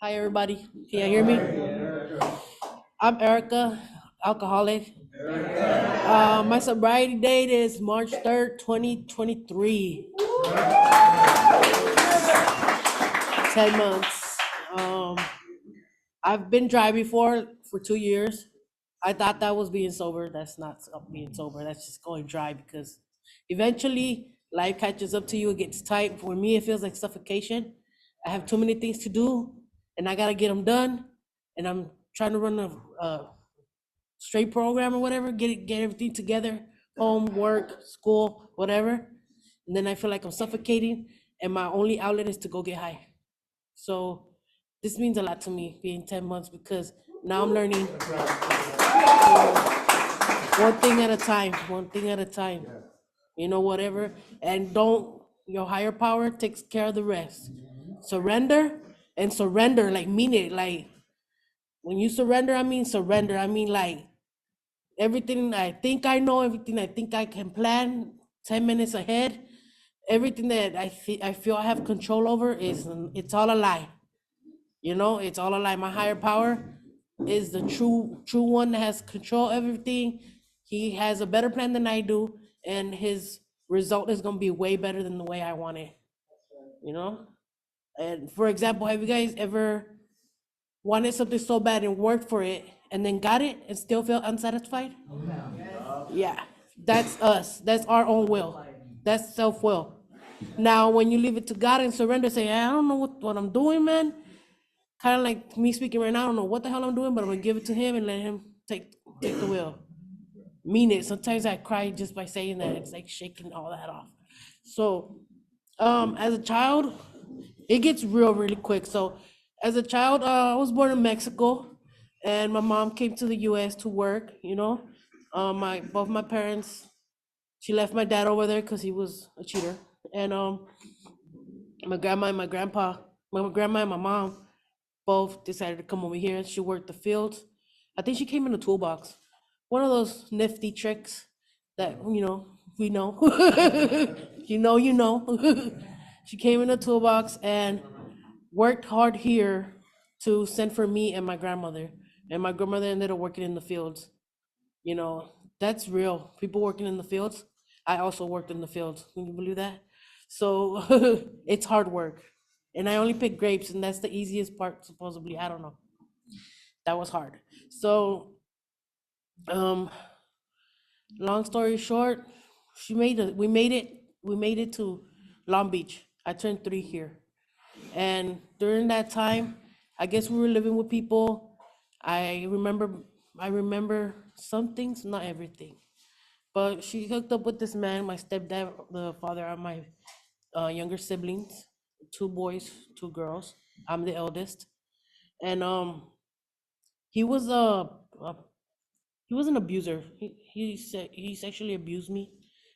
Hi, everybody. Can you hear me? I'm Erika, alcoholic. My sobriety date is March 3rd, 2023. 10 months. Um, I've been dry before for 2 years. I thought that was being sober. That's not being sober. That's just going dry because eventually life catches up to you. It gets tight. For me, it feels like suffocation. I have too many things to do and I got to get them done. And I'm trying to run a straight program or whatever, get everything together, home, work, school, whatever. And then I feel like I'm suffocating and my only outlet is to go get high. So this means a lot to me being 10 months because now I'm learning one thing at a time, one thing at a time, whatever. And don't, your higher power takes care of the rest. Surrender and surrender, like mean it. Like when you surrender, I mean surrender. I mean like everything I think I know, everything I think I can plan 10 minutes ahead, everything that I feel I have control over it's all a lie. It's all a lie. My higher power is the true one that has control of everything. He has a better plan than I do, and his result is gonna be way better than the way I want it, you know? And for example, have you guys ever wanted something so bad and worked for it and then got it and still felt unsatisfied? Yeah, that's us. That's our own will. That's self will. Now, when you leave it to God and surrender, say, I don't know what I'm doing, man. Kind of like me speaking right now, I don't know what the hell I'm doing, but I'm gonna give it to Him and let Him take the wheel. Mean it. Sometimes I cry just by saying that. It's like shaking all that off. So, as a child, it gets real really quick. So, as a child, I was born in Mexico, and my mom came to the U.S. to work. My both my parents, she left my dad over there because he was a cheater. And my grandma and my grandpa, my grandma and my mom both decided to come over here. She worked the fields. I think she came in a toolbox. One of those nifty tricks that, we know. you know. She came in a toolbox and worked hard here to send for me and my grandmother. And my grandmother ended up working in the fields. You know, that's real. People working in the fields. I also worked in the fields. Can you believe that? So it's hard work. And I only picked grapes, and that's the easiest part, supposedly. I don't know. That was hard. So, um, long story short, she made it. We made it. We made it to Long Beach. I turned 3 here. And during that time, I guess we were living with people. I remember I remember some things, not everything. But she hooked up with this man, my stepdad, the father of my younger siblings, 2 boys, 2 girls. I'm the eldest, and he was a he was an abuser. He sexually abused me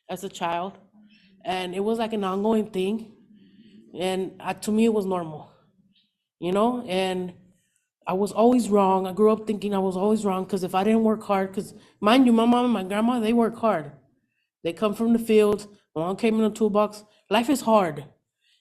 as a child, and it was like an ongoing thing. And to me, it was normal, And I was always wrong. I grew up thinking I was always wrong because if I didn't work hard, because mind you, my mom and my grandma, they work hard. They come from the fields. My mom came in a toolbox. Life is hard.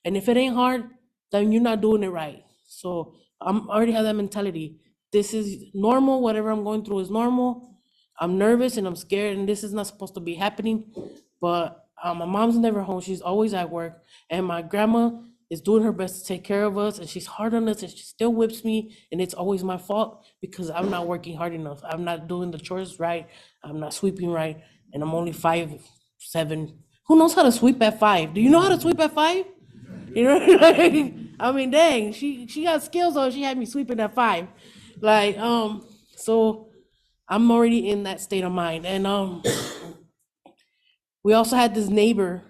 And if it ain't hard, then you're not doing it right. So I already have that mentality. This is normal. Whatever I'm going through is normal. I'm nervous and I'm scared, and this is not supposed to be happening. But my mom's never home. She's always at work. And my grandma is doing her best to take care of us. And she's hard on us, and she still whips me. And it's always my fault because I'm not working hard enough. I'm not doing the chores right. I'm not sweeping right. And I'm only 5'7". Who knows how to sweep at 5? Do you know how to sweep at 5? You know, like, I mean, dang, she got skills on. She had me sweeping at 5, like So I'm already in that state of mind, and we also had this neighbor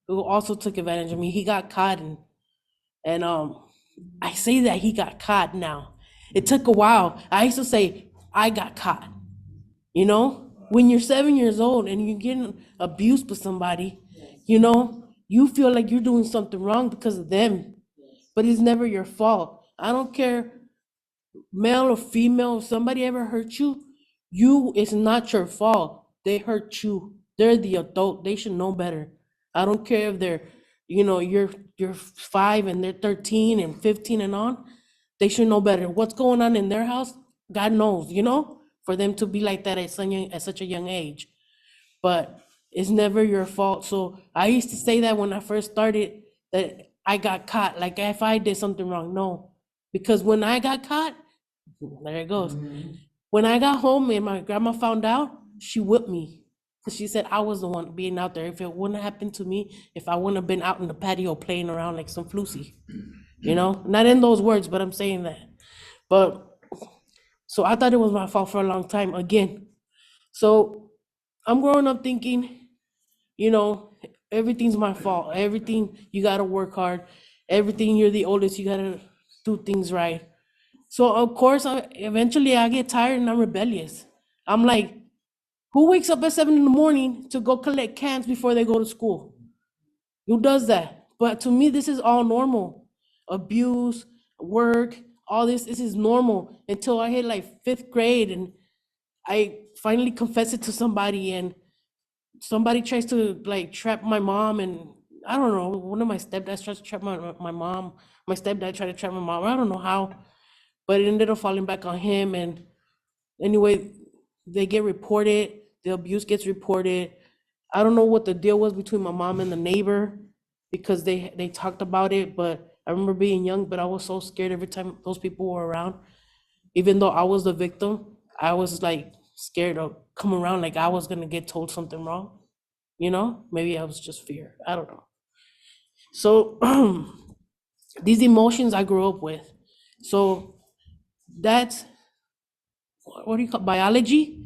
who also took advantage of me. He got caught, and I say that he got caught now. It took a while. I used to say I got caught. When you're 7 years old and you're getting abused by somebody, you feel like you're doing something wrong because of them, but it's never your fault. I don't care, male or female, if somebody ever hurt you, it's not your fault. They hurt you. They're the adult. They should know better. I don't care if they're, you're 5 and they're 13 and 15 and on. They should know better. What's going on in their house, God knows, for them to be like that at such a young age. But it's never your fault. So I used to say that when I first started, that I got caught, like if I did something wrong. No, because when I got caught, there it goes. When I got home and my grandma found out, she whipped me. Because she said I was the one being out there. If it wouldn't have happened to me, if I wouldn't have been out in the patio playing around like some floosy, Not in those words, but I'm saying that. But so I thought it was my fault for a long time again. So I'm growing up thinking, you know, everything's my fault. Everything, you gotta work hard. Everything, you're the oldest, you gotta do things right. So of course, eventually I get tired and I'm rebellious. I'm like, who wakes up at 7 in the morning to go collect cans before they go to school? Who does that? But to me, this is all normal. Abuse, work, all this is normal until I hit like fifth grade and I finally confess it to somebody and somebody tries to like trap my mom and I don't know, one of my stepdads tries to trap my mom. My stepdad tried to trap my mom. I don't know how, but it ended up falling back on him. And anyway, they get reported. The abuse gets reported. I don't know what the deal was between my mom and the neighbor because they talked about it. But I remember being young, but I was so scared every time those people were around. Even though I was the victim, I was like scared of come around like I was gonna get told something wrong. Maybe I was just fear. I don't know. So these emotions I grew up with. So that's what do you call biology?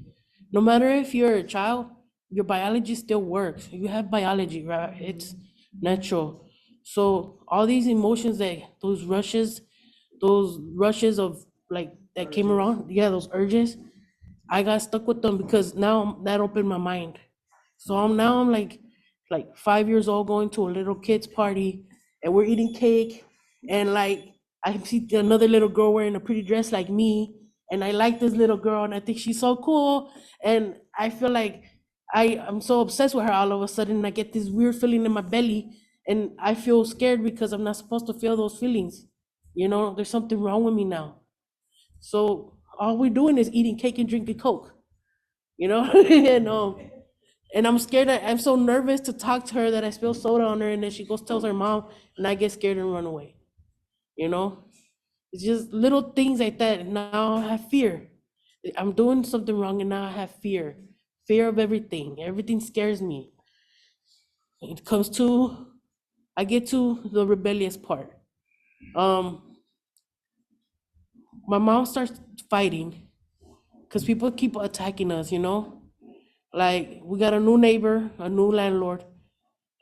No matter if you're a child, your biology still works. You have biology, right? It's natural. So all these emotions those rushes of like that came around, yeah, those urges, I got stuck with them because now that opened my mind. So I'm like 5 years old going to a little kids party and we're eating cake and like I see another little girl wearing a pretty dress like me and I like this little girl and I think she's so cool and I feel like I'm so obsessed with her all of a sudden I get this weird feeling in my belly and I feel scared because I'm not supposed to feel those feelings. There's something wrong with me now. So all we're doing is eating cake and drinking Coke, and I'm scared. I'm so nervous to talk to her that I spill soda on her, and then she goes tells her mom, and I get scared and run away. You know, it's just little things like that. Now I have fear. I'm doing something wrong, and now I have fear of everything. Everything scares me. It comes to, I get to the rebellious part. Um, my mom starts fighting because people keep attacking us. Like we got a new neighbor, a new landlord,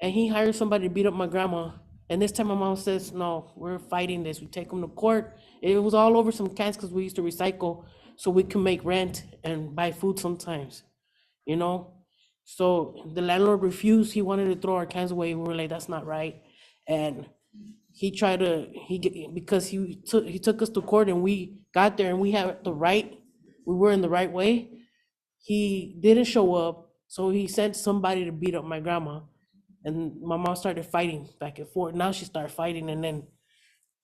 and he hired somebody to beat up my grandma. And this time my mom says, no, we're fighting this. We take him to court. It was all over some cans because we used to recycle so we can make rent and buy food sometimes, you know? So the landlord refused. He wanted to throw our cans away. We were like, that's not right. And he tried to, because he took us to court and we got there and we had the right, we were in the right way. He didn't show up. So he sent somebody to beat up my grandma and my mom started fighting back and forth. Now she started fighting, and then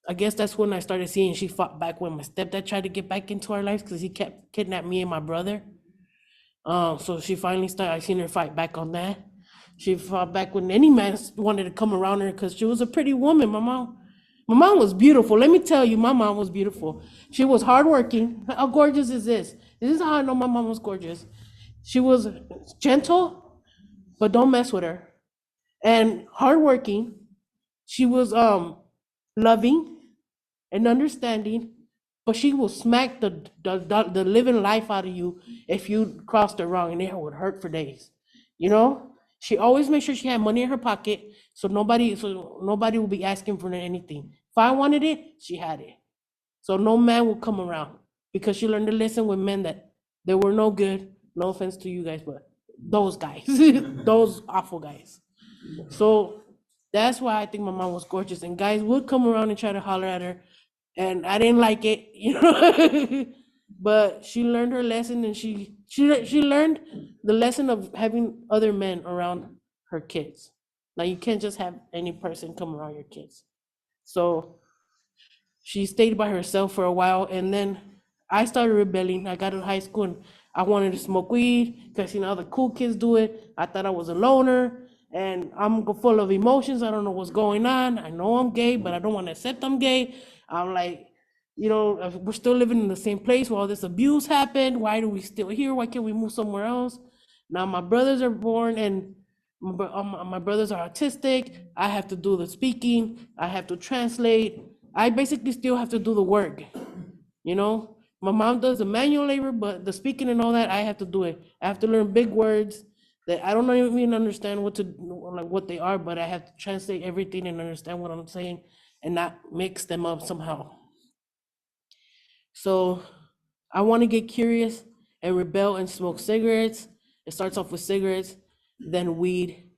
I guess that's when I started seeing she fought back when my stepdad tried to get back into our lives because he kept kidnapping me and my brother. So she finally started. I seen her fight back on that. She fought back when any man wanted to come around her because she was a pretty woman. My mom was beautiful. Let me tell you, my mom was beautiful. She was hardworking. How gorgeous is this? This is how I know my mom was gorgeous. She was gentle, but don't mess with her. And hardworking. She was loving and understanding, but she will smack the living life out of you if you crossed her wrong, and it would hurt for days. You know, she always made sure she had money in her pocket, so nobody will be asking for anything. If I wanted it, she had it. So no man will come around because she learned to listen with men that they were no good. No offense to you guys, but those guys, those awful guys. So that's why I think my mom was gorgeous. And guys would come around and try to holler at her. And I didn't like it, but she learned her lesson and she learned the lesson of having other men around her kids. Now you can't just have any person come around your kids. So She stayed by herself for a while, and then I started rebelling. I got to high school and I wanted to smoke weed because other cool kids do it. I thought I was a loner, and I'm full of emotions. I don't know what's going on. I know I'm gay, but I don't want to accept I'm gay. I'm like, we're still living in the same place where all this abuse happened. Why do we still here? Why can't we move somewhere else? Now my brothers are born, and my brothers are autistic. I have to do the speaking. I have to translate. I basically still have to do the work. My mom does the manual labor, but the speaking and all that, I have to do it. I have to learn big words that I don't even understand what they are, but I have to translate everything and understand what I'm saying and not mix them up somehow. So I want to get curious and rebel and smoke cigarettes. It starts off with cigarettes, then weed,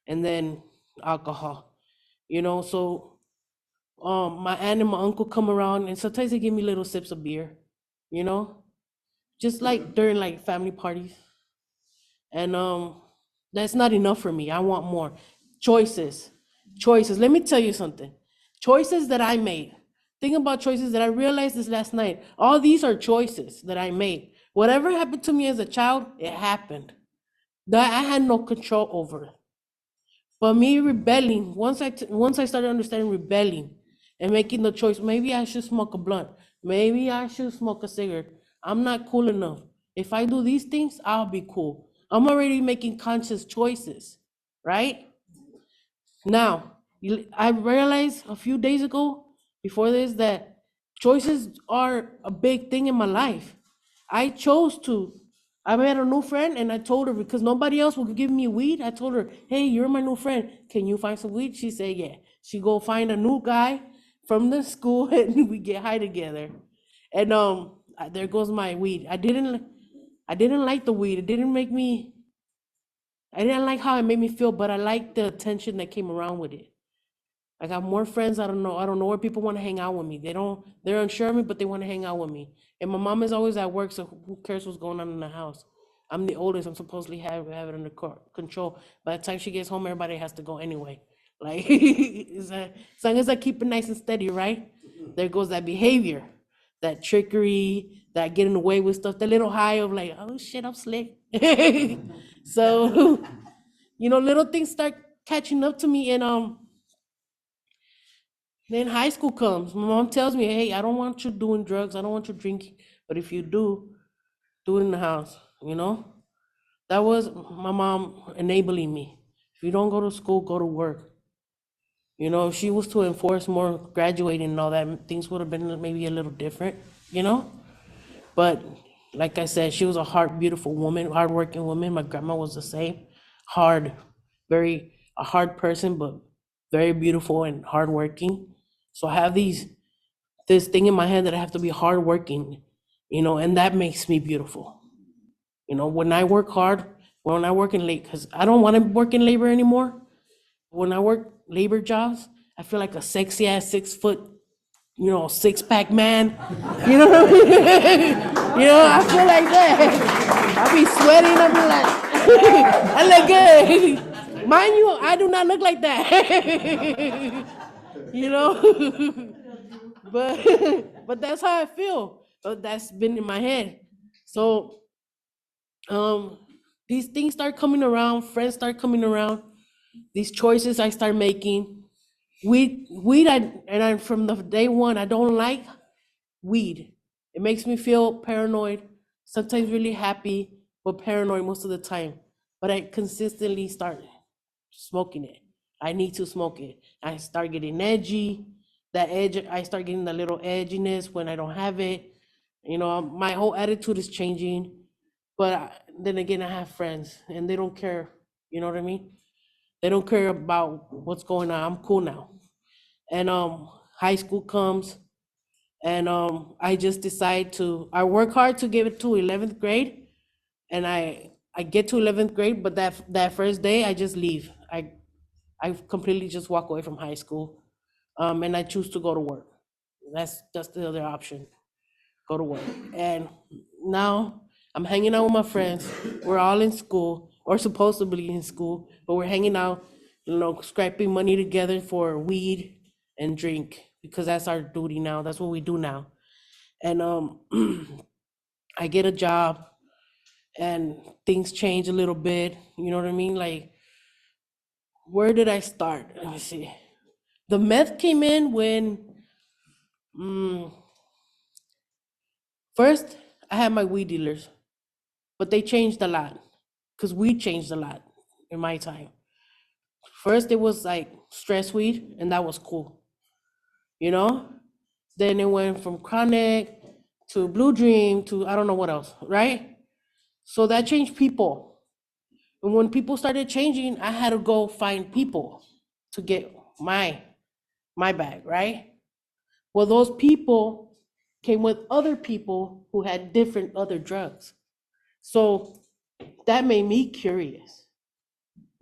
and then alcohol. So my aunt and my uncle come around, and sometimes they give me little sips of beer, you know, just like during like family parties. And that's not enough for me. I want more choices. Choices. Let me tell you something. Choices that I made. Think about choices that I realized this last night. All these are choices that I made. Whatever happened to me as a child, it happened. That I had no control over. But me rebelling, once I started understanding rebelling and making the choice, maybe I should smoke a blunt, maybe I should smoke a cigarette. I'm not cool enough. If I do these things, I'll be cool. I'm already making conscious choices, right? Now, I realized a few days ago, before this, that choices are a big thing in my life. I chose to. I met a new friend and I told her, because nobody else would give me weed. I told her, hey, you're my new friend. Can you find some weed? She said, yeah. She go find a new guy from the school and we get high together. And there goes my weed. I didn't like the weed. It didn't make me. I didn't like how it made me feel, but I liked the attention that came around with it. I got more friends. I don't know where people want to hang out with me. They're unsure of me, but they want to hang out with me. And my mom is always at work, so who cares what's going on in the house? I'm the oldest. I'm supposedly have it under control. By the time she gets home, everybody has to go anyway. Like, as long as I keep it nice and steady, right? There goes that behavior, that trickery, that getting away with stuff, that little high of like, oh shit, I'm slick. So, little things start catching up to me, and then high school comes. My mom tells me, hey, I don't want you doing drugs. I don't want you drinking. But if you do it in the house, That was my mom enabling me. If you don't go to school, go to work. If she was to enforce more graduating and all that, things would have been maybe a little different, you know? But like I said, she was a beautiful woman, hardworking woman. My grandma was the same. Hard, a hard person, but very beautiful and hardworking. So I have this thing in my head that I have to be hardworking, and that makes me beautiful. When I work hard, when I work in late, because I don't want to work in labor anymore. When I work labor jobs, I feel like a sexy ass 6 foot, 6 pack man. You know what I mean? I feel like that. I be sweating. I be like, I look good. Mind you, I do not look like that. you know, but that's how I feel. But that's been in my head. So um, these things start coming around. Friends start coming around. These choices I start making. Weed, from the day one, I don't like weed. It makes me feel paranoid, sometimes really happy, but paranoid most of the time. But I consistently start smoking it. I need to smoke it. I start getting edgy. That edge, I start getting a little edginess when I don't have it. My whole attitude is changing. But then again, I have friends and they don't care. You know what I mean? They don't care about what's going on. I'm cool now. And high school comes, and I just decide I work hard to get it to 11th grade, and I get to 11th grade, but that first day I just leave. I completely just walk away from high school, and I choose to go to work. That's the other option. Go to work. And now I'm hanging out with my friends. We're all in school, or supposed to be in school, but we're hanging out, scraping money together for weed and drink because that's our duty now. That's what we do now. And I get a job and things change a little bit. You know what I mean? Like, where did I start? Let me see. The meth came in when mm, first I had my weed dealers, but they changed a lot because we changed a lot in my time. First, it was like stress weed, and that was cool, you know? Then it went from chronic to blue dream to I don't know what else, right? So that changed people. And when people started changing, I had to go find people to get my bag, right? Well, those people came with other people who had different other drugs. So that made me curious.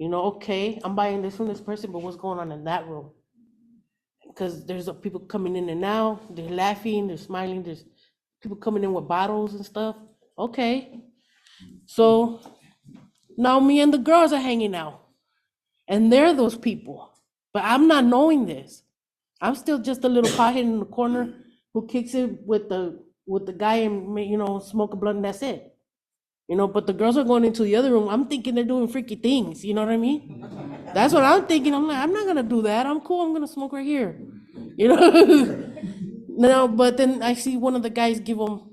Okay, I'm buying this from this person, but what's going on in that room? Because there's people coming in and out, they're laughing, they're smiling, there's people coming in with bottles and stuff. Okay, so now me and the girls are hanging out, and they're those people, but I'm not knowing this. I'm still just a little pothead in the corner who kicks it with the guy and smoke a blunt and that's it. But the girls are going into the other room. I'm thinking they're doing freaky things. You know what I mean? That's what I'm thinking. I'm like, I'm not gonna do that. I'm cool. I'm gonna smoke right here. You know. No, but then I see one of the guys give them,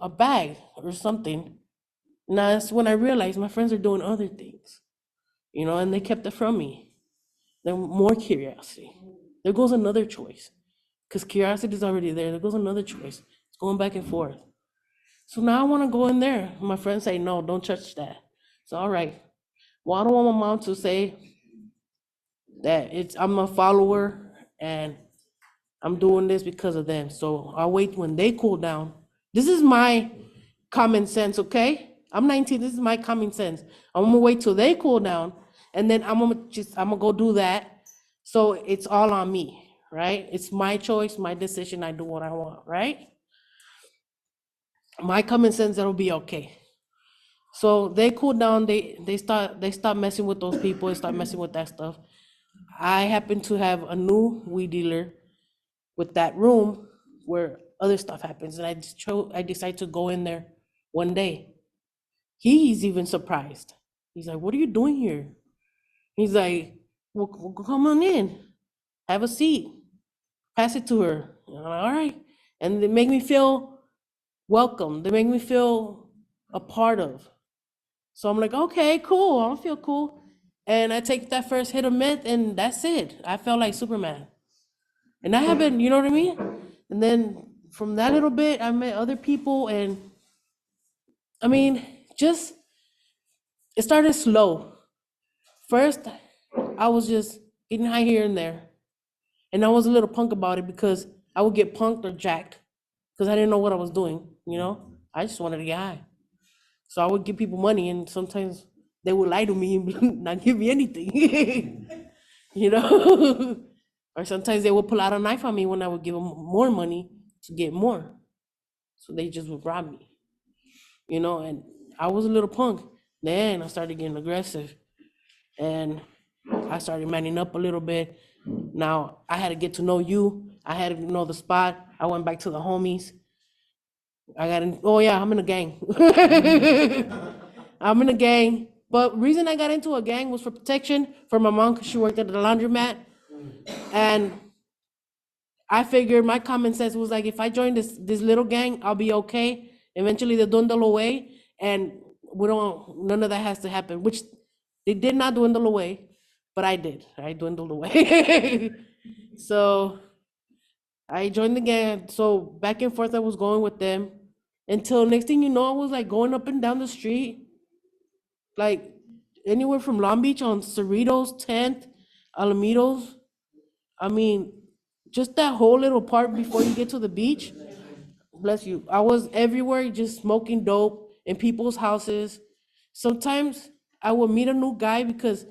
a bag or something. And that's when I realized my friends are doing other things. And they kept it from me. Then more curiosity. There goes another choice. Because curiosity is already there. There goes another choice. It's going back and forth. So now I want to go in there. My friends say, no, don't touch that. It's all right. Well, I don't want my mom to say that I'm a follower and I'm doing this because of them. So I'll wait when they cool down. This is my common sense, okay? I'm 19. This is my common sense. I'm gonna wait till they cool down, and then I'm gonna go do that. So it's all on me, right? It's my choice, my decision. I do what I want, right? My common sense, that'll be okay. So they cool down. They stop messing with those people. They stop messing with that stuff. I happen to have a new weed dealer with that room where other stuff happens, and I decide to go in there one day. He's even surprised. He's like, "What are you doing here?" He's like, well, come on in, have a seat, pass it to her. And I'm like, all right. And they make me feel welcome. They make me feel a part of. So I'm like, okay, cool. I feel cool. And I take that first hit of meth, and that's it. I felt like Superman. And I haven't, you know what I mean? And then from that little bit, I met other people, and I mean, just it started slow. First, I was just getting high here and there. And I was a little punk about it because I would get punked or jacked because I didn't know what I was doing. I just wanted to get high. So I would give people money, and sometimes they would lie to me and not give me anything, you know? Or sometimes they would pull out a knife on me when I would give them more money to get more. So they just would rob me, and I was a little punk. Then I started getting aggressive, and I started manning up a little bit. Now I had to get to know you. I had to know the spot. I went back to the homies. Oh yeah, I'm in a gang. I'm in a gang. But reason I got into a gang was for protection for my mom because she worked at the laundromat. And I figured my common sense was like, if I join this little gang, I'll be okay. Eventually they dwindle away, and none of that has to happen, which they did not dwindle away, but I did. I dwindled away. So I joined the gang. So back and forth I was going with them until next thing you know, I was like going up and down the street, like anywhere from Long Beach on Cerritos, 10th, Alamitos. I mean, just that whole little part before you get to the beach. Bless you. I was everywhere just smoking dope in people's houses. Sometimes I would meet a new guy because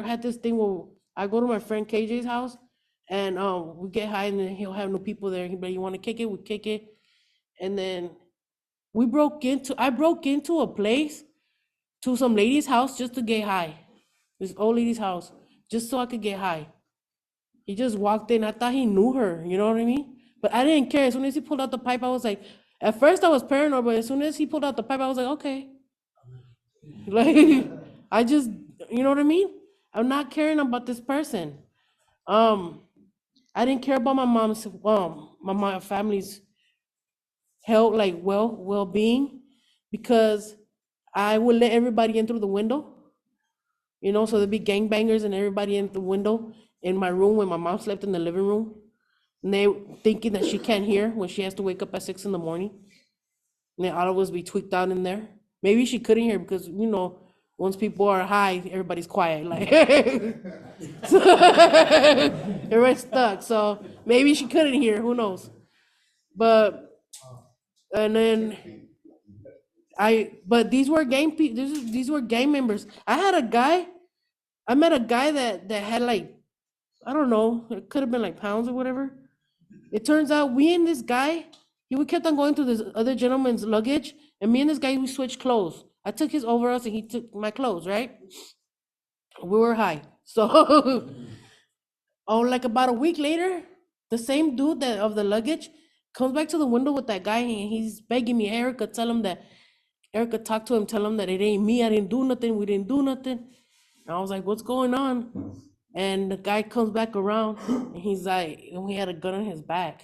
had this thing where I go to my friend KJ's house, and we get high, and then he'll have no people there. He'd be like, "You want to kick it?" We kick it. And then I broke into a place, to some lady's house just to get high. This old lady's house, just so I could get high. He just walked in. I thought he knew her, you know what I mean? But I didn't care. As soon as he pulled out the pipe, I was like, at first I was paranoid, but as soon as he pulled out the pipe, I was like, okay. Like, I just, you know what I mean? I'm not caring about this person. Um, I didn't care about my family's health, like well being, because I would let everybody in through the window, so there'd be gangbangers and everybody in the window in my room when my mom slept in the living room. And they thinking that she can't hear when she has to wake up at 6 in the morning. And they all of us be tweaked out in there. Maybe she couldn't hear because, once people are high, everybody's quiet. Like, so, everybody's stuck. So maybe she couldn't hear. Who knows? But and then but these were these were gang members. I met a guy that had like, I don't know, it could have been like pounds or whatever. It turns out we and this guy, he would kept on going through this other gentleman's luggage, and me and this guy, we switched clothes. I took his overalls and he took my clothes, right? We were high. So, oh, like about a week later, the same dude that of the luggage comes back to the window with that guy, and he's begging me, Erica, tell him that Erica, talk to him, tell him that it ain't me. I didn't do nothing. We didn't do nothing. And I was like, what's going on? And the guy comes back around and he's like, and he had a gun on his back.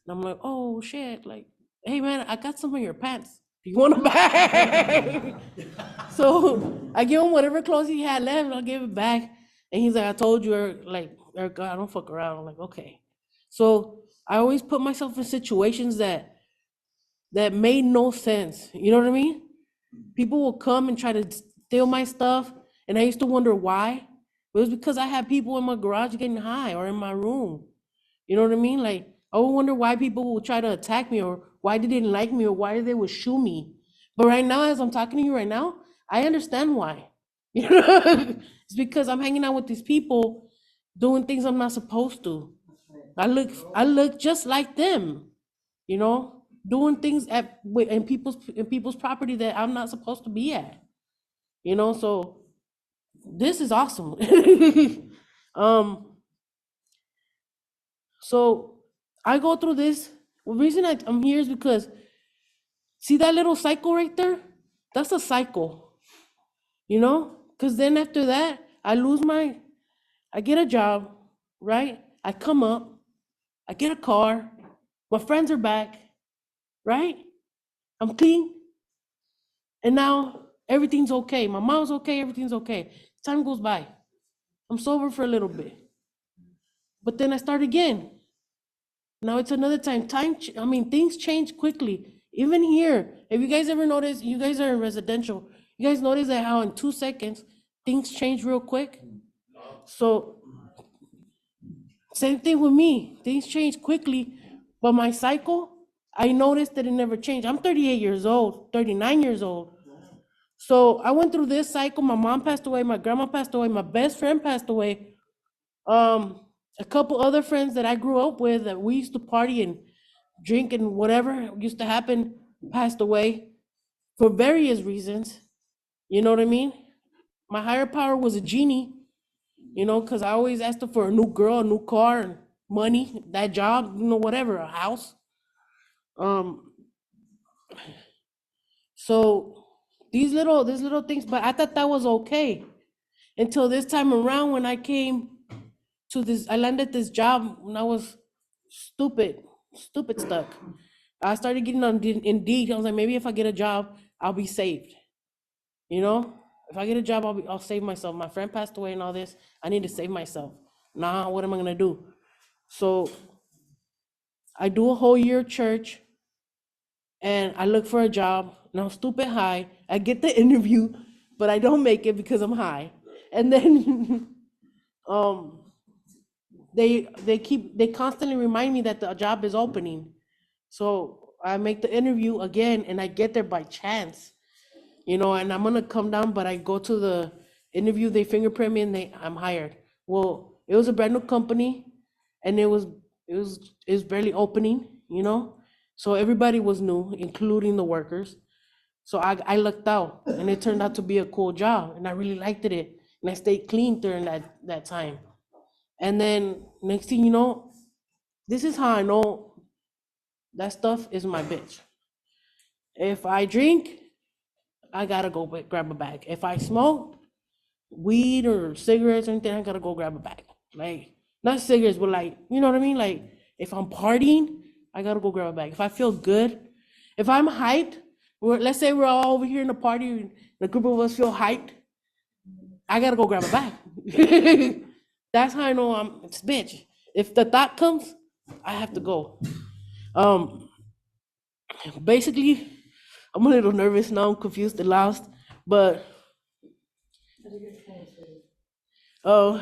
And I'm like, oh shit, like, hey man, I got some of your pants. You want them back? So I give him whatever clothes he had left, I'll give it back. And he's like, I told you, like, Erica, I don't fuck around. I'm like, okay. So I always put myself in situations that made no sense. You know what I mean? People will come and try to steal my stuff, and I used to wonder why. It was because I had people in my garage getting high or in my room. You know what I mean? Like, I would wonder why people would try to attack me, or why they didn't like me, or why they would shoot me. But right now, as I'm talking to you right now, I understand why. You know, it's because I'm hanging out with these people doing things I'm not supposed to. I look just like them, doing things in people's property that I'm not supposed to be at. So this is awesome. um so I go through this. The reason I'm here is because, see that little cycle right there? That's a cycle, because then after that, I get a job, right? I come up, I get a car, my friends are back, right? I'm clean, and now everything's okay. My mom's okay, everything's okay. Time goes by. I'm sober for a little bit, but then I start again. Now it's another time. Things change quickly. Even here, if you guys ever notice, you guys are in residential. You guys notice that how in 2 seconds things change real quick. So same thing with me. Things change quickly, but my cycle, I noticed that it never changed. I'm 38 years old, 39 years old. So I went through this cycle. My mom passed away, my grandma passed away, my best friend passed away. Um, a couple other friends that I grew up with that we used to party and drink and whatever used to happen passed away for various reasons. You know what I mean? My higher power was a genie, because I always asked her for a new girl, a new car, and money, that job, whatever, a house. Um, so these little things, but I thought that was okay until this time around when I came I landed this job when I was stupid stuck. I started getting on Indeed. I was like, maybe if I get a job, I'll be saved. If I get a job, I'll save myself. My friend passed away and all this. I need to save myself. Nah, what am I gonna do? So I do a whole year church, and I look for a job. And I'm stupid high. I get the interview, but I don't make it because I'm high. And then um they constantly remind me that the job is opening. So I make the interview again, and I get there by chance. And I'm gonna come down, but I go to the interview, they fingerprint me, and I'm hired. Well, it was a brand new company, and it was barely opening, so everybody was new, including the workers. So I lucked out, and it turned out to be a cool job, and I really liked it, and I stayed clean during that time. And then next thing you know, this is how I know that stuff is my bitch. If I drink, I gotta go grab a bag. If I smoke weed or cigarettes or anything, I gotta go grab a bag. Like, not cigarettes, but like, you know what I mean? Like, if I'm partying, I gotta go grab a bag. If I feel good, if I'm hyped, let's say we're all over here in the party, and the group of us feel hyped, I gotta go grab a bag. That's how I know it's bitch. If the thought comes, I have to go. Um, Basically, I'm a little nervous now. I'm confused and lost, but uh,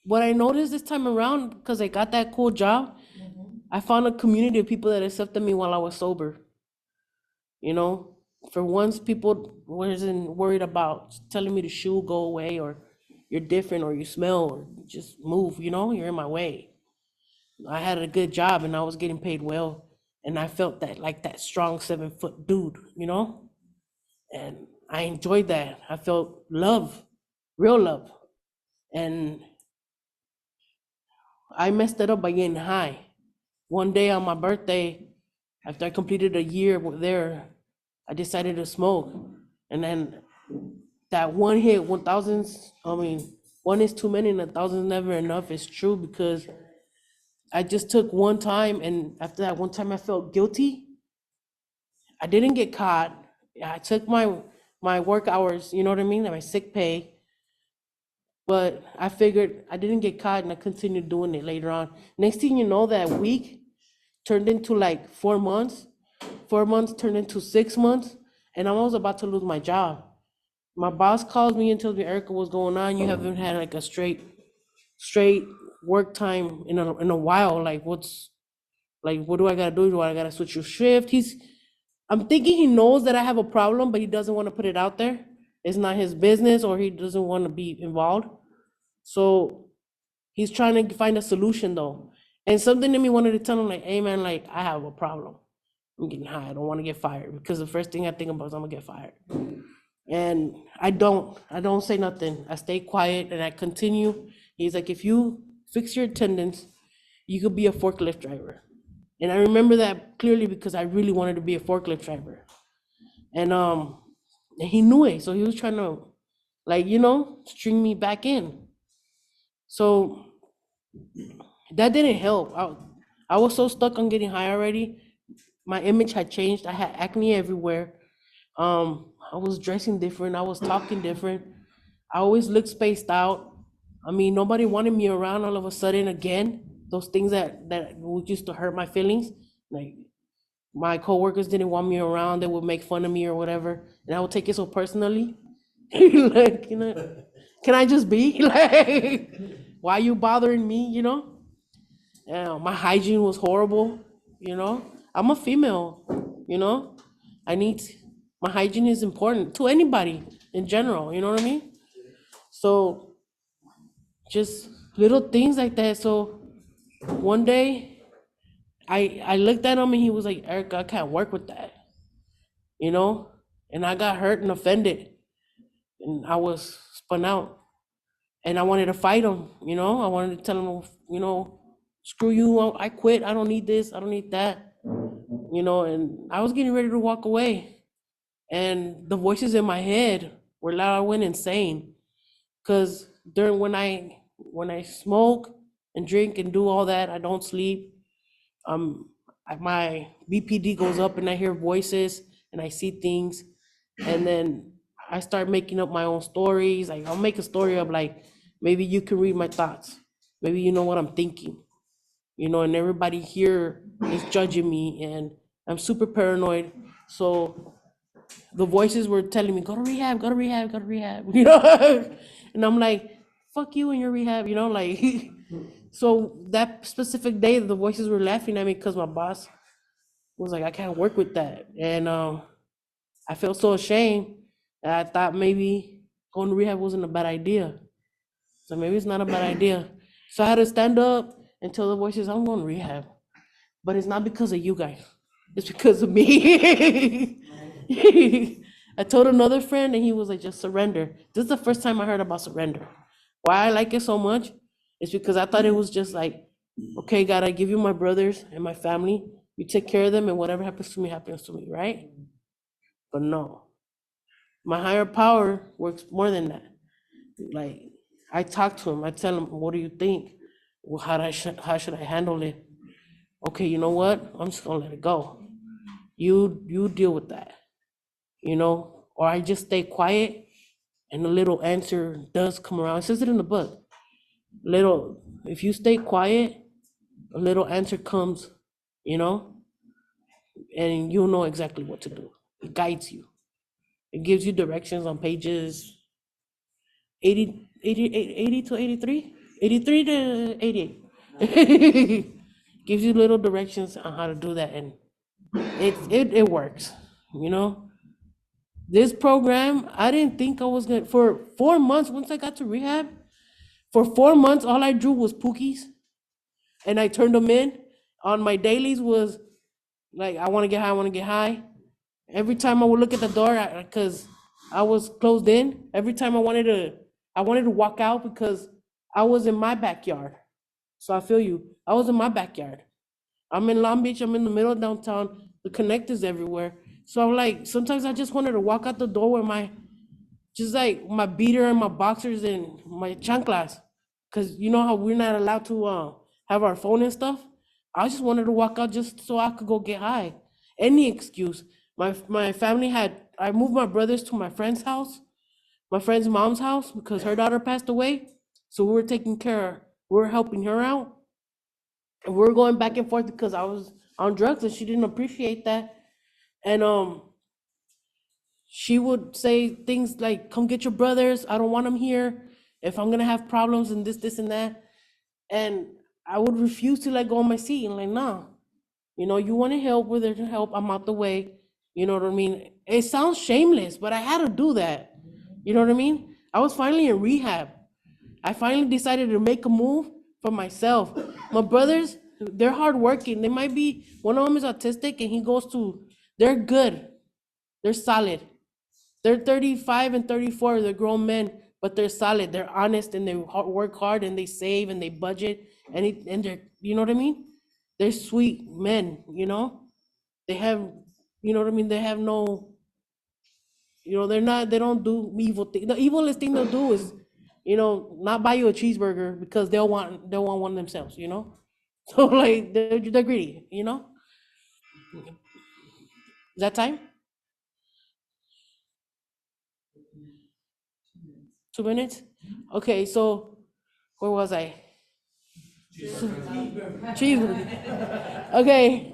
what I noticed this time around, because I got that cool job, I found a community of people that accepted me while I was sober. You know, for once, people wasn't worried about telling me to shoo, go away, or you're different, or you smell, or just move. You know, you're in my way. I had a good job and I was getting paid well, and I felt that like that strong 7 foot dude. You know, and I enjoyed that. I felt love, real love, and I messed it up by getting high. One day on my birthday, after I completed a year there, I decided to smoke. And then that one hit, 1,000s, I mean, one is too many and 1,000 is never enough. It's true, because I just took one time, and after that one time I felt guilty. I didn't get caught. I took my work hours, you know what I mean, my sick pay, but I figured I didn't get caught and I continued doing it later on. Next thing you know, that week turned into like 4 months. 4 months turned into 6 months, and I was about to lose my job. My boss calls me and tells me, Erica, what's going on? You haven't had like a straight work time in a while. Like, what do I gotta do? Do I gotta switch your shift? I'm thinking he knows that I have a problem, but he doesn't want to put it out there. It's not his business, or he doesn't want to be involved. So he's trying to find a solution though. And something in me wanted to tell him, like, hey man, like, I have a problem. I'm getting high. I don't want to get fired, because the first thing I think about is I'm gonna get fired. And I don't say nothing. I stay quiet and I continue. He's like, if you fix your attendance, you could be a forklift driver. And I remember that clearly, because I really wanted to be a forklift driver. And he knew it. So he was trying to, like, string me back in. So that didn't help. I was so stuck on getting high already. My image had changed. I had acne everywhere. I was dressing different. I was talking different. I always looked spaced out. I mean, nobody wanted me around all of a sudden again. Those things that would used to hurt my feelings. Like, my coworkers didn't want me around. They would make fun of me or whatever, and I would take it so personally. Like, can I just be like, why are you bothering me? Yeah, my hygiene was horrible. I'm a female. You know, I need my hygiene is important to anybody in general. You know what I mean? So just little things like that. So one day I looked at him and he was like, Erica, I can't work with that. You know, and I got hurt and offended, and I was spun out, and I wanted to fight him. I wanted to tell him, screw you, I quit. I don't need this. I don't need that. And I was getting ready to walk away, and the voices in my head were loud. I went insane, because during when I smoke and drink and do all that, I don't sleep. um my BPD goes up, and I hear voices and I see things, and then I start making up my own stories. Like, I'll make a story of, like, maybe you can read my thoughts, maybe you know what I'm thinking, and everybody here is judging me, and I'm super paranoid. So the voices were telling me, go to rehab, go to rehab, go to rehab, and I'm like, fuck you and your rehab, like. So that specific day, the voices were laughing at me, because my boss was like, I can't work with that. And I felt so ashamed that I thought maybe going to rehab wasn't a bad idea. So maybe it's not a bad idea. So I had to stand up and tell the voices, I'm going to rehab. But it's not because of you guys. It's because of me. I told another friend, and he was like, just surrender. This is the first time I heard about surrender. Why I like it so much is because I thought it was just like, okay, God, I give you my brothers and my family. You take care of them, and whatever happens to me, right? But no, my higher power works more than that. Like, I talk to him. I tell him, "What do you think? Well, how should I handle it? Okay, you know what? I'm just gonna let it go. You deal with that, or I just stay quiet, and a little answer does come around. It says it in the book. Little, if you stay quiet, a little answer comes, you know, and you'll know exactly what to do. It guides you. It gives you directions on pages 80 to 83, 83 to 88. Gives you little directions on how to do that, and it works. You know, this program, I didn't think I was gonna, for 4 months, once I got to rehab, for 4 months, all I drew was pookies, and I turned them in. On my dailies was like, I want to get high, I want to get high. Every time I would look at the door, because I was closed in. Every time I wanted to walk out because I was in my backyard. So I feel you. I was in my backyard. I'm in Long Beach. I'm in the middle of downtown. The connect is everywhere. So I'm like, sometimes I just wanted to walk out the door with just like my beater and my boxers and my chanclas, because you know how we're not allowed to have our phone and stuff. I just wanted to walk out just so I could go get high. Any excuse. My family had, I moved my brothers to my friend's house, my friend's mom's house, because her daughter passed away. So we were taking care, we were helping her out, and we were going back and forth because I was on drugs and she didn't appreciate that. And she would say things like, "Come get your brothers. I don't want them here. If I'm gonna have problems and this and that," and I would refuse to let go of my seat and like, nah, you want to help, where there's help, I'm out the way. You know what I mean? It sounds shameless, but I had to do that. You know what I mean? I was finally in rehab. I finally decided to make a move for myself. My brothers, they're hardworking. They might be, one of them is autistic and he goes to, they're good. They're solid. They're 35 and 34. They're grown men, but they're solid. They're honest and they work hard and they save and they budget and they're, you know what I mean? They're sweet men, They have, you know what I mean? They have no, they don't do evil things. The evilest thing they'll do is, not buy you a cheeseburger because they'll want one themselves. So like they're greedy. Is that time? 2 minutes? Okay, so where was I? Cheeseburger. Okay,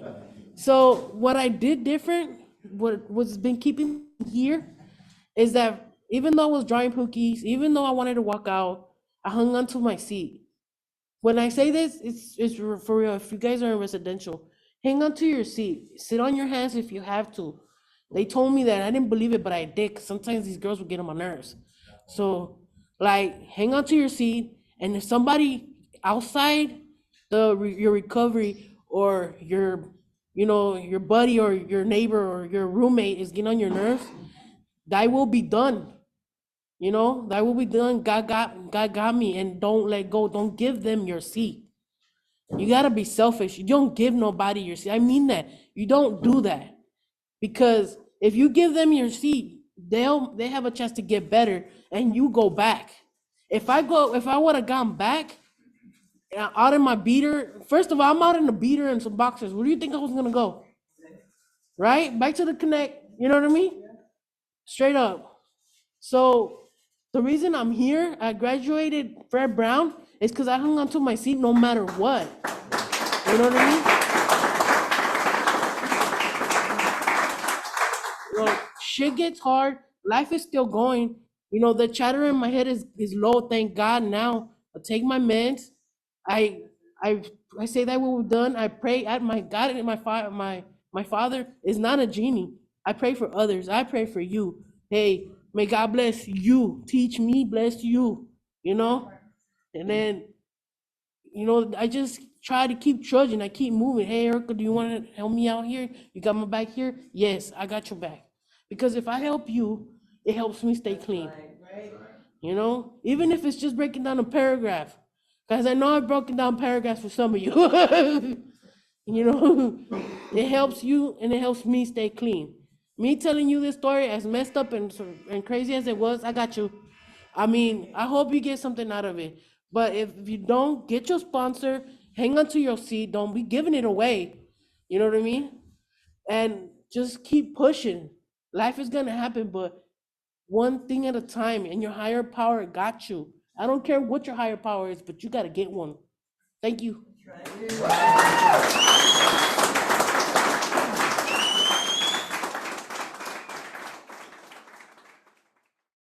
so what I did different, what was been keeping me here, is that even though I was drawing pookies, even though I wanted to walk out, I hung onto my seat. When I say this, it's for real. If you guys are in residential, hang on to your seat. Sit on your hands if you have to. They told me that. I didn't believe it, but I did. 'Cause sometimes these girls would get on my nerves. So, like, hang on to your seat, and if somebody outside your recovery, or your buddy or your neighbor or your roommate is getting on your nerves, that will be done. That will be done. God got me, and don't let go. Don't give them your seat. You gotta be selfish. You don't give nobody your seat. I mean that. You don't do that, because if you give them your seat, they have a chance to get better, and you go back. If I would have gone back out in my beater, first of all, I'm out in the beater and some boxers. Where do you think I was gonna go? Right back to the connect. You know what I mean? Straight up. So the reason I'm here, I graduated Fred Brown, is because I hung onto my seat no matter what. You know what I mean? Shit gets hard. Life is still going. The chatter in my head is low. Thank God now. I take my meds. I I I say that what we've done. I pray at my God, and my father is not a genie. I pray for others. I pray for you. Hey, may God bless you. Teach me, bless you. You know? And then, I just try to keep trudging. I keep moving. Hey, Erika, do you want to help me out here? You got my back here? Yes, I got your back. Because if I help you, it helps me stay clean. you know, even if it's just breaking down a paragraph. Because I know I've broken down paragraphs for some of you. You know, it helps you and it helps me stay clean. Me telling you this story, as messed up and crazy as it was, I got you. I mean, I hope you get something out of it. But if you don't, get your sponsor, hang on to your seat, don't be giving it away. You know what I mean? And just keep pushing. Life is gonna happen, but one thing at a time, and your higher power got you. I don't care what your higher power is, but you gotta get one. Thank you.